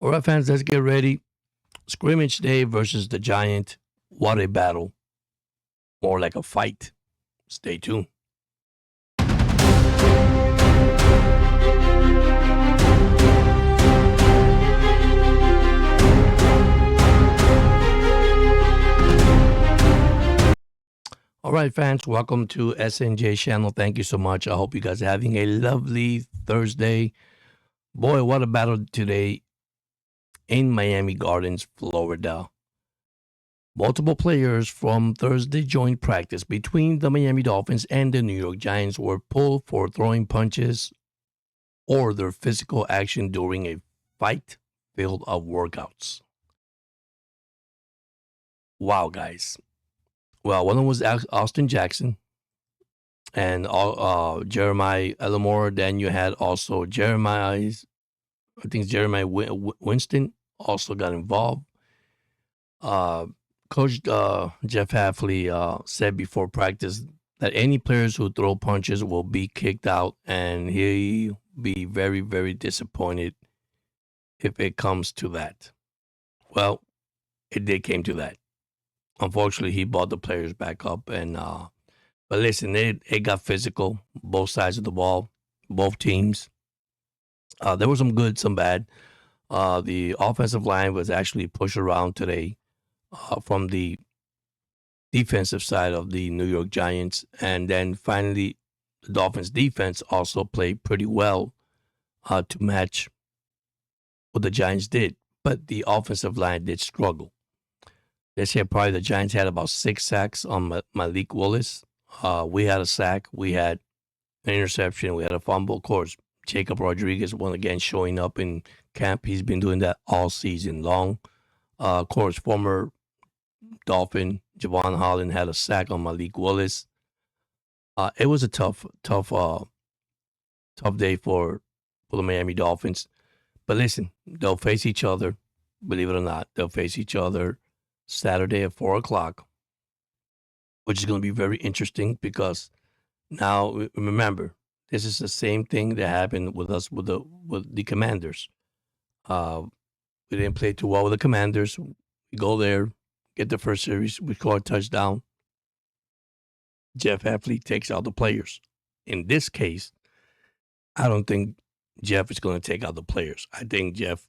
All right, fans, let's get ready. Scrimmage day versus the Giant. What a battle. More like a fight. Stay tuned. All right, fans, welcome to SNJ channel. Thank you so much. I hope you guys are having a lovely Thursday. Boy, what a battle today in Miami Gardens, Florida. Multiple players from Thursday joint practice between the Miami Dolphins and the New York Giants were pulled for throwing punches or their physical action during a fight field of workouts. Wow, guys. Well, one of them was Austin Jackson and Jermaine Eluemunor. Then you had also Jermaine Winston also got involved. Coach Jeff Hafley said before practice that any players who throw punches will be kicked out, and he'll be very, very disappointed if it comes to that. Well, it did came to that. Unfortunately, he brought the players back up, and but listen, it got physical, both sides of the ball, both teams. There was some good, some bad. The offensive line was actually pushed around today from the defensive side of the New York Giants, and then finally, the Dolphins defense also played pretty well to match what the Giants did, but the offensive line did struggle. This year, probably the Giants had about 6 sacks on Malik Willis. We had a sack. We had an interception. We had a fumble. Of course, Jacob Rodriguez, once again, showing up in camp. He's been doing that all season long. Of course, former Dolphin Javon Holland had a sack on Malik Willis. It was a tough day for the Miami Dolphins. But listen, they'll face each other. Believe it or not, they'll face each other Saturday at 4 o'clock, which is going to be very interesting because now, remember, this is the same thing that happened with us with the Commanders. We didn't play too well with the Commanders. We go there, get the first series, we score a touchdown. Jeff Hafley takes out the players. In this case, I don't think Jeff is going to take out the players. I think Jeff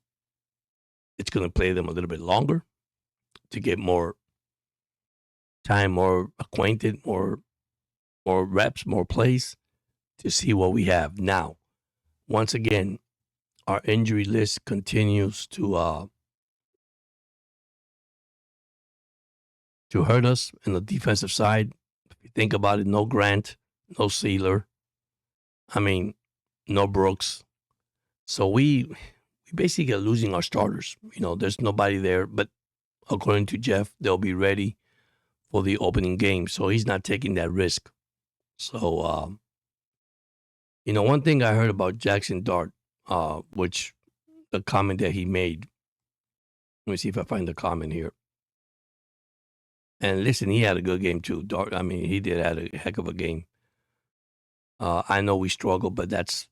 is going to play them a little bit longer to get more time, more acquainted, more reps, more plays to see what we have. Now, once again, our injury list continues to hurt us in the defensive side. If you think about it, no Grant, no Sealer. I mean, no Brooks. So we basically are losing our starters. You know, there's nobody there, but according to Jeff, they'll be ready for the opening game. So he's not taking that risk. So, one thing I heard about Jaxson Dart, which the comment that he made, let me see if I find the comment here. And listen, he had a good game too. Dart, I mean, he did have a heck of a game. I know we struggle, but that's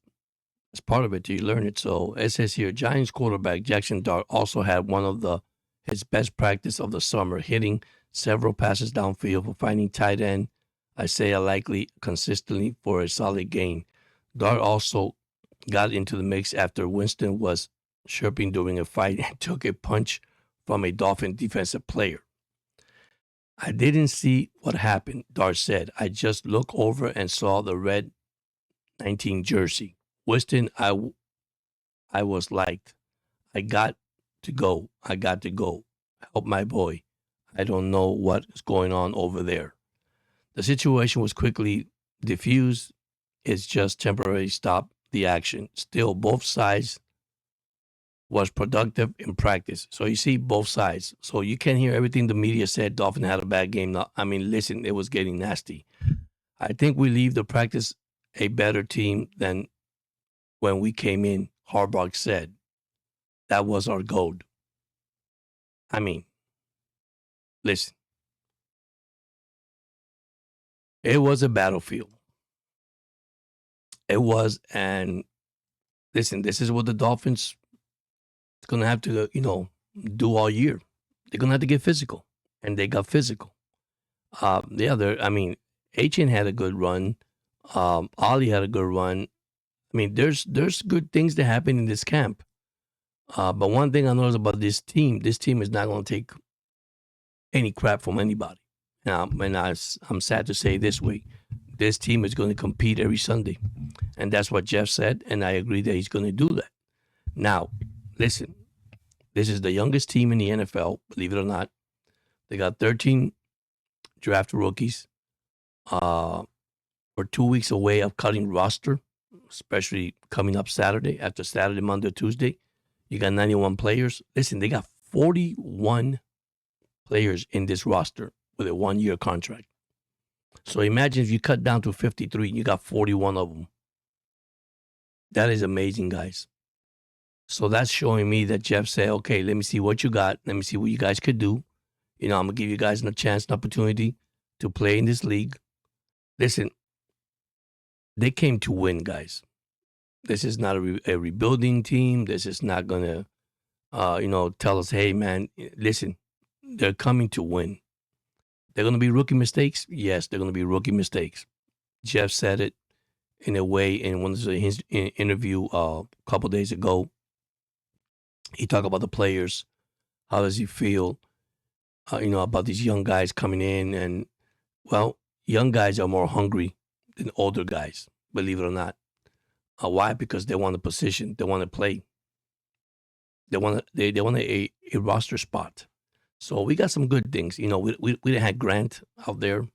part of it. You learn it. So it says here, Giants quarterback Jaxson Dart also had one of his best practice of the summer, hitting several passes downfield for finding tight end Isaiah Likely consistently for a solid game. Dart also got into the mix after Winston was chirping during a fight and took a punch from a Dolphin defensive player. I didn't see what happened, Dart said. I just looked over and saw the red 19 jersey. Winston, I was like, I got to go. Help my boy. I don't know what is going on over there. The situation was quickly diffused. It's just temporarily stopped the action. Still, both sides was productive in practice. So you see both sides. So you can't hear everything the media said. Dolphin had a bad game. Now, I mean, listen, it was getting nasty. I think we leave the practice a better team than when we came in, Harbaugh said. That was our goal. I mean, listen. It was a battlefield. It was, and listen, this is what the Dolphins going to have to, do all year. They're going to have to get physical, and they got physical. Achin had a good run. Ollie had a good run. I mean, there's good things that happen in this camp. But one thing I noticed about this team is not going to take any crap from anybody. And I'm sad to say this way, this team is going to compete every Sunday. And that's what Jeff said, and I agree that he's going to do that. Now, listen, this is the youngest team in the NFL, believe it or not. They got 13 draft rookies. We're 2 weeks away of cutting roster, especially coming up Saturday, after Saturday, Monday, Tuesday. You got 91 players. Listen, they got 41 players in this roster with a 1-year contract. So imagine if you cut down to 53 and you got 41 of them. That is amazing, guys. So that's showing me that Jeff said, okay, let me see what you got. Let me see what you guys could do. I'm going to give you guys a chance, an opportunity to play in this league. Listen, they came to win, guys. This is not a rebuilding team. This is not going to, tell us, hey, man, listen, they're coming to win. They're going to be rookie mistakes? Yes, they're going to be rookie mistakes. Jeff said it in a way in one of his interview a couple days ago. He talked about the players. How does he feel, about these young guys coming in? And, well, young guys are more hungry than older guys, believe it or not. Why? Because they want a position. They want to play. They want a roster spot. So we got some good things. We didn't have Grant out there.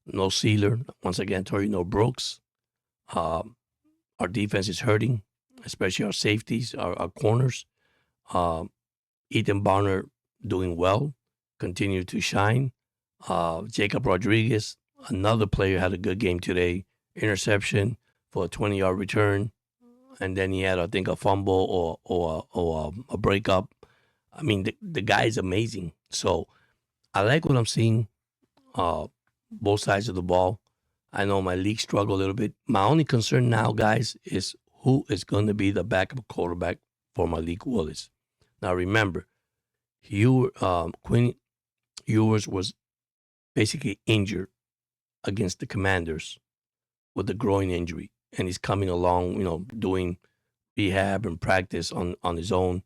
No Sealer. Once again, no Brooks. Our defense is hurting, especially our safeties, our corners. Ethan Bonner doing well, continue to shine. Jacob Rodriguez, another player, had a good game today. Interception for a 20-yard return. And then he had, I think, a fumble or a breakup. I mean, the guy is amazing. So I like what I'm seeing, both sides of the ball. I know my league struggle a little bit. My only concern now, guys, is who is going to be the backup quarterback for Malik Willis. Now, remember, Quinn Ewers was basically injured against the Commanders with a groin injury. And he's coming along, doing rehab and practice on his own,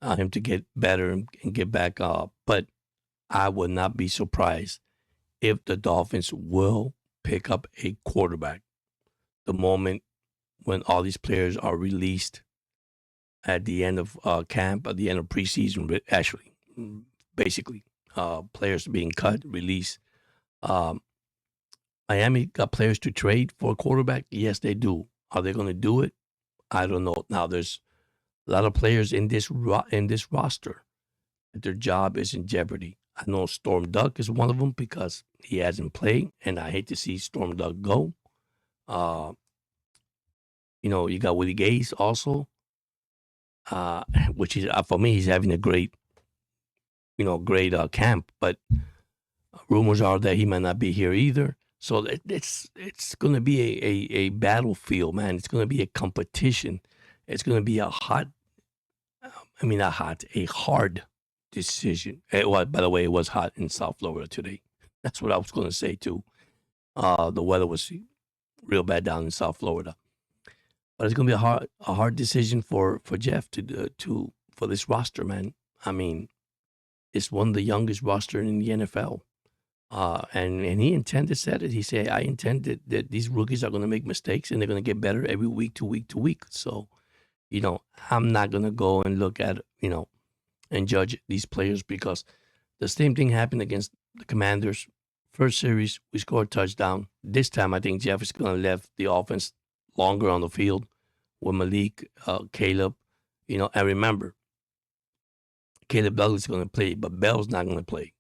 him to get better and get back up. But I would not be surprised if the Dolphins will pick up a quarterback the moment when all these players are released at the end of camp, at the end of preseason, actually, basically, players being cut, released. Miami got players to trade for a quarterback? Yes, they do. Are they going to do it? I don't know. Now, there's a lot of players in this roster that their job is in jeopardy. I know Storm Duck is one of them because he hasn't played, and I hate to see Storm Duck go. You got Willie Gaze also, which is, for me, he's having a great camp, but rumors are that he might not be here either. So it's going to be a battlefield, man. It's going to be a competition. It's going to be a hard decision. By the way, it was hot in South Florida today. That's what I was going to say too. The weather was real bad down in South Florida, but it's going to be a hard decision for Jeff for this roster, man. I mean, it's one of the youngest roster in the NFL. And he said it. He said, I intended that these rookies are going to make mistakes and they're going to get better every week to week to week. So, I'm not going to go and look at, and judge these players because the same thing happened against the Commanders. First series, we scored a touchdown. This time, I think Jeff is going to leave the offense longer on the field with Malik, Caleb, and remember, Caleb Douglas is going to play, but Bell's not going to play.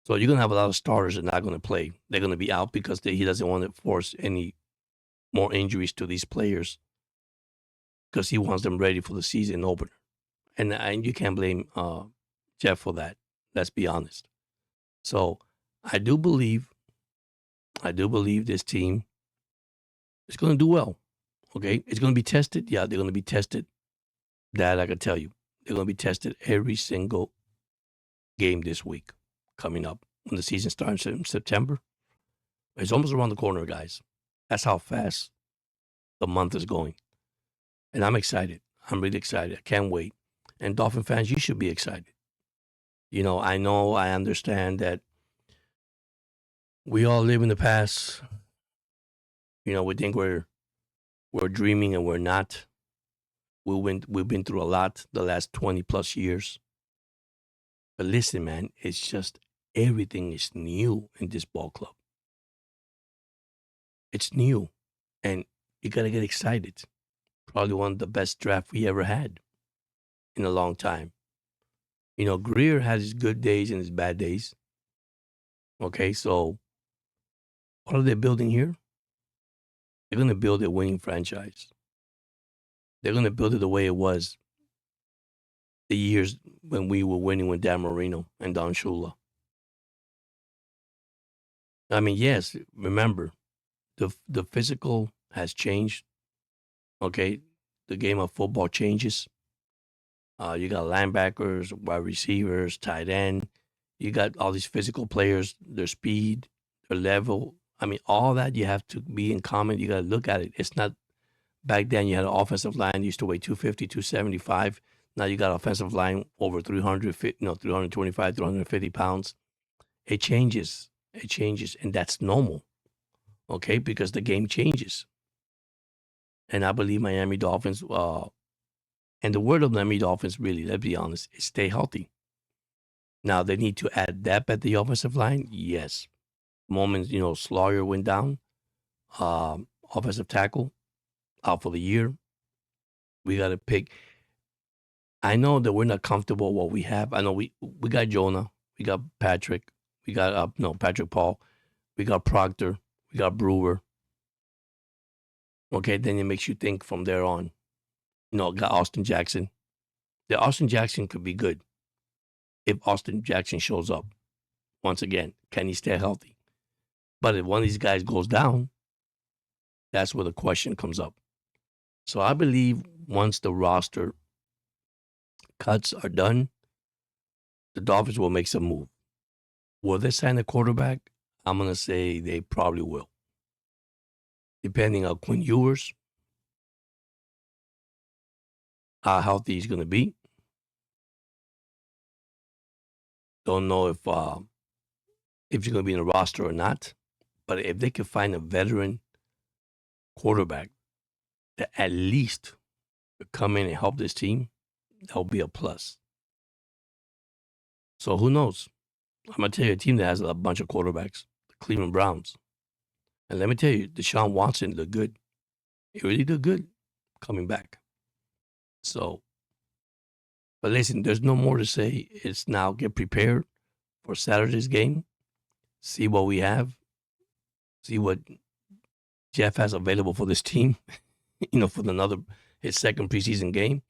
So you're going to have a lot of starters that are not going to play. They're going to be out because he doesn't want to force any more injuries to these players because he wants them ready for the season opener. And you can't blame Jeff for that. Let's be honest. So I do believe this team is going to do well. Okay? It's going to be tested. Yeah, they're going to be tested. That I can tell you. They're going to be tested every single game this week coming up when the season starts in September. It's almost around the corner, guys. That's how fast the month is going. And I'm excited. I'm really excited. I can't wait. And Dolphin fans, you should be excited. I understand that we all live in the past. We think we're dreaming and we're not. We've been through a lot the last 20 plus years. But listen, man, it's just everything is new in this ball club. It's new. And you got to get excited. Probably one of the best drafts we ever had in a long time. Greer has his good days and his bad days. Okay, so what are they building here? They're going to build a winning franchise. They're going to build it the way it was the years when we were winning with Dan Marino and Don Shula. I mean, yes, remember, the physical has changed. Okay, the game of football changes. You got linebackers, wide receivers, tight end. You got all these physical players, their speed, their level. I mean, all that you have to be in common. You got to look at it. It's not back then you had an offensive line used to weigh 250, 275. Now you got an offensive line over 325, 350 pounds. It changes. It changes. And that's normal. Okay, because the game changes. And I believe Miami Dolphins, and the word of Miami Dolphins, really, let's be honest, is stay healthy. Now, they need to add depth at the offensive line. Yes. Moments, Sawyer went down. Offensive tackle, out for the year. We got to pick. I know that we're not comfortable with what we have. I know we got Jonah. We got Patrick. We got, Patrick Paul. We got Proctor. We got Brewer. Okay, then it makes you think from there on. Got Austin Jackson. The Austin Jackson could be good if Austin Jackson shows up. Once again, can he stay healthy? But if one of these guys goes down, that's where the question comes up. So I believe once the roster cuts are done, the Dolphins will make some move. Will they sign a quarterback? I'm going to say they probably will. Depending on Quinn Ewers, how healthy he's going to be. Don't know if he's going to be in the roster or not. But if they can find a veteran quarterback that at least could come in and help this team, that would be a plus. So who knows? I'm going to tell you a team that has a bunch of quarterbacks, the Cleveland Browns. And let me tell you, Deshaun Watson looked good. He really looked good coming back. So, but listen, there's no more to say. It's now get prepared for Saturday's game. See what we have. See what Jeff has available for this team, for his second preseason game.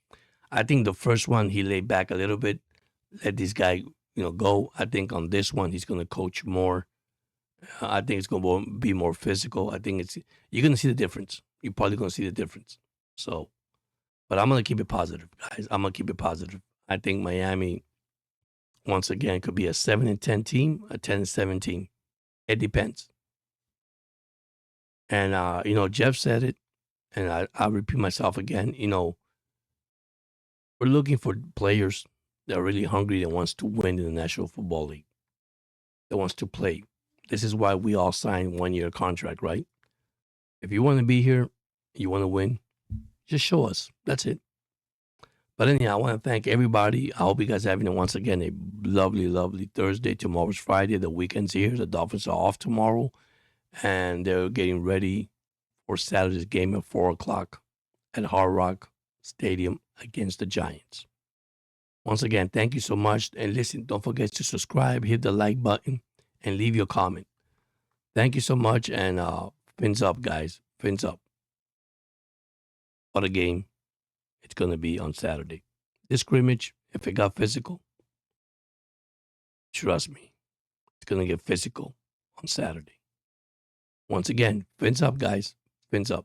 I think the first one, he laid back a little bit, let this guy, go. I think on this one, he's going to coach more. I think it's going to be more physical. I think you're going to see the difference. You're probably going to see the difference. So, but I'm going to keep it positive, guys. I'm going to keep it positive. I think Miami, once again, could be a 7-10 team, a 10-7 team. It depends. And, Jeff said it, and I'll repeat myself again. We're looking for players that are really hungry, that wants to win in the National Football League, that wants to play. This is why we all signed 1-year contract, right? If you want to be here, you want to win, just show us. That's it. But anyhow, I want to thank everybody. I hope you guys are having, once again, a lovely, lovely Thursday. Tomorrow's Friday. The weekend's here. The Dolphins are off tomorrow. And they're getting ready for Saturday's game at 4 o'clock at Hard Rock Stadium against the Giants. Once again, thank you so much. And listen, don't forget to subscribe, hit the like button, and leave your comment. Thank you so much. And fins up, guys. Fins up. What a game it's going to be on Saturday. This scrimmage, if it got physical, trust me, it's going to get physical on Saturday. Once again, fins up, guys. Fins up.